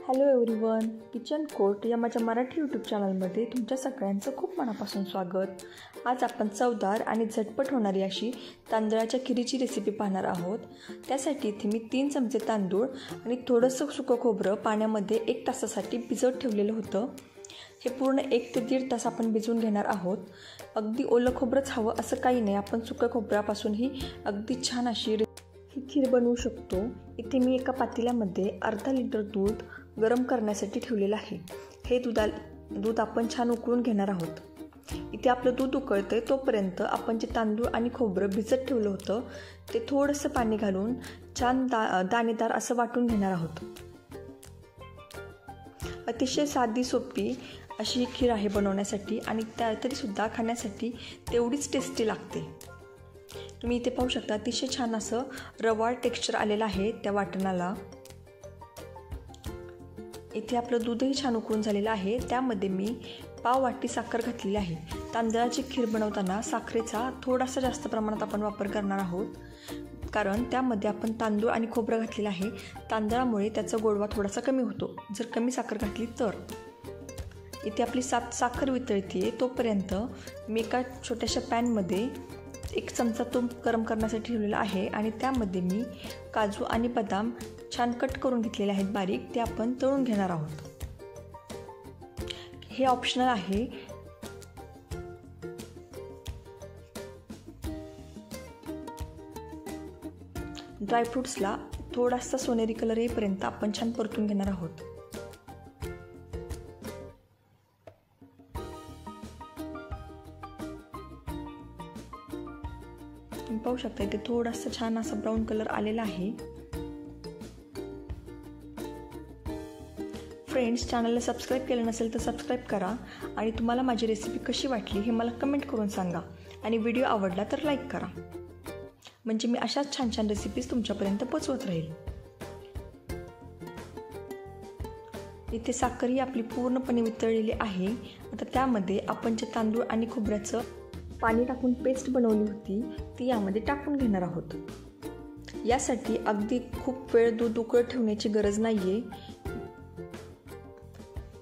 Hello everyone, kitchen court या माझ्या Marathi YouTube चॅनलमध्ये तुमच्या सगळ्यांचं खूप मनापासून स्वागत. आज आपण चवदार आणि झटपट होणारी अशी तांदळाच्या खिरीची रेसिपी पाहणार आहोत. त्यासाठी इथे मी 3 चमचे तांदूळ आणि थोडंसं सुकं खोबरं पाण्यामध्ये 1 तासासाठी भिजवत ठेवलेलं होतं. हे पूर्ण 1 ते 1.5 तास आपण भिजवून घेणार आहोत. अगदी ओलं खोबरंच हवं असं काही नाही, आपण सुकं खोबऱ्यापासूनही अगदी छान अशी ही खीर बनवू शकतो. इथे मी एका पातेल्यामध्ये अर्धा लिटर दूध गरम करण्यासाठी ठेवलेलं आहे. हे दूध आपण छान उकळून घेणार आहोत. इथे आपलं दूध उकळतंय तोपर्यंत आपण जे तांदूळ आणि खोबरं भिजत ठेवलं होतं ते थोडंसं पाणी घालून छान दाणेदार असं वाटून घेणार आहोत. अतिशय साधी सोपी अशी ही खीर आहे बनवण्यासाठी आणि तरीसुद्धा खाण्यासाठी तेवढीच टेस्टी लागते. तुम्ही इथे पाहू शकता अतिशय छान असं रवाळ टेक्स्चर आलेलं आहे त्या वाटणाला. इथे आपलं दूधही छान उकळून झालेलं आहे. त्यामध्ये मी पाव वाटी साखर घातलेली आहे. तांदळाची खीर बनवताना साखरेचा थोडासा जास्त प्रमाणात आपण वापर करणार आहोत, कारण त्यामध्ये आपण तांदूळ आणि खोबरं घातलेलं आहे. तांदळामुळे त्याचा गोडवा थोडासा कमी होतो जर कमी साखर घातली तर. इथे आपली साखर वितळते तोपर्यंत मी एका छोट्याशा पॅनमध्ये 1 चमचा तूप गरम करण्यासाठी ठेवलेला आहे आणि त्यामध्ये मी काजू आणि बदाम छान कट करून घेतलेले आहेत बारीक, ते आपण तळून घेणार आहोत. हे ऑप्शनल आहे. ड्रायफ्रूट्सला थोडासा सोनेरी कलर येईपर्यंत आपण छान परतून घेणार आहोत. तुम्ही पाहू शकता इथे थोडासा छान असा ब्राऊन कलर आलेला आहे. फ्रेंड्स, चॅनलला सबस्क्राईब केलं नसेल तर सबस्क्राईब करा आणि तुम्हाला माझी रेसिपी कशी वाटली हे मला कमेंट करून सांगा आणि व्हिडिओ आवडला तर लाईक करा, म्हणजे मी अशाच छान छान रेसिपीज तुमच्यापर्यंत पोचवत राहील. इथे साखर ही आपली पूर्णपणे वितळलेली आहे. आता त्यामध्ये आपण जे तांदूळ आणि खोबऱ्याचं पाणी टाकून पेस्ट बनवली होती ती यामध्ये टाकून घेणार आहोत. यासाठी अगदी खूप वेळ दूध उकळत ठेवण्याची गरज नाही आहे.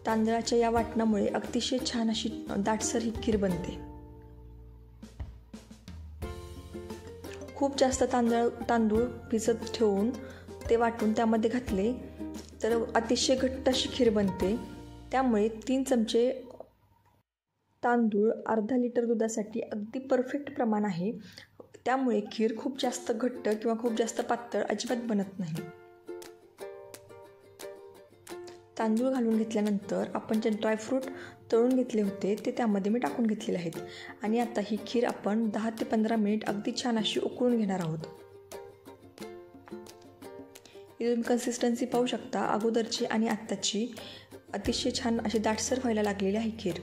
तांदळाच्या या वाटणामुळे अतिशय छान अशी दाटसर ही खीर बनते. खूप जास्त तांदूळ भिजत ठेवून ते वाटून त्यामध्ये घातले तर अतिशय घट्ट अशी खीर बनते. त्यामुळे 3 चमचे तांदूळ अर्धा लिटर दुधासाठी अगदी परफेक्ट प्रमाण आहे. त्यामुळे खीर खूप जास्त घट्ट किंवा खूप जास्त पातळ अजिबात बनत नाही. तांदूळ घालून घेतल्यानंतर आपण जे ड्रायफ्रूट तळून घेतले होते ते त्यामध्ये मी टाकून घेतलेले आहेत आणि आता ही खीर आपण 10 ते 15 मिनिट अगदी छान अशी उकळून घेणार आहोत. इथून कन्सिस्टन्सी पाहू शकता अगोदरची आणि आत्ताची अतिशय छान अशी दाटसर व्हायला लागलेली आहे खीर.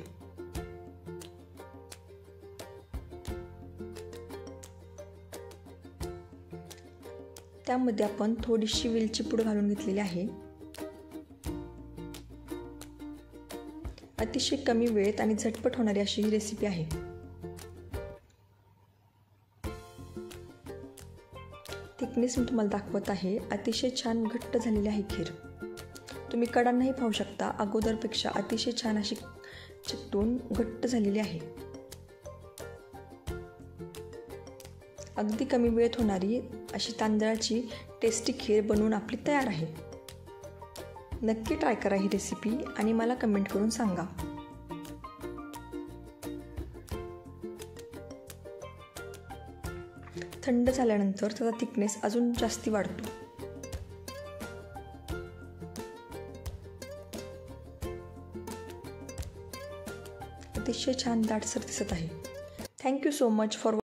त्यामध्ये आपण थोडीशी वेलची पूड घालून घेतलेली आहे. अतिशय कमी वेळेत आणि झटपट होणारी अशी ही रेसिपी आहे. थिकनेस मी तुम्हाला दाखवत आहे. अतिशय छान घट्ट झालेली आहे खीर. तुम्ही कडांनाही पाहू शकता अगोदरपेक्षा अतिशय छान अशी चिकटून घट्ट झालेली आहे. अगदी कमी वेळेत होणारी अशी तांदळाची टेस्टी खीर बनवून आपली तयार आहे. नक्की ट्राय करा ही रेसिपी आणि मला कमेंट करून सांगा. थंड झाल्यानंतर त्याचा थिकनेस अजून जास्ती वाढतो. अतिशय छान दाटसर दिसत आहे. Thank you so much for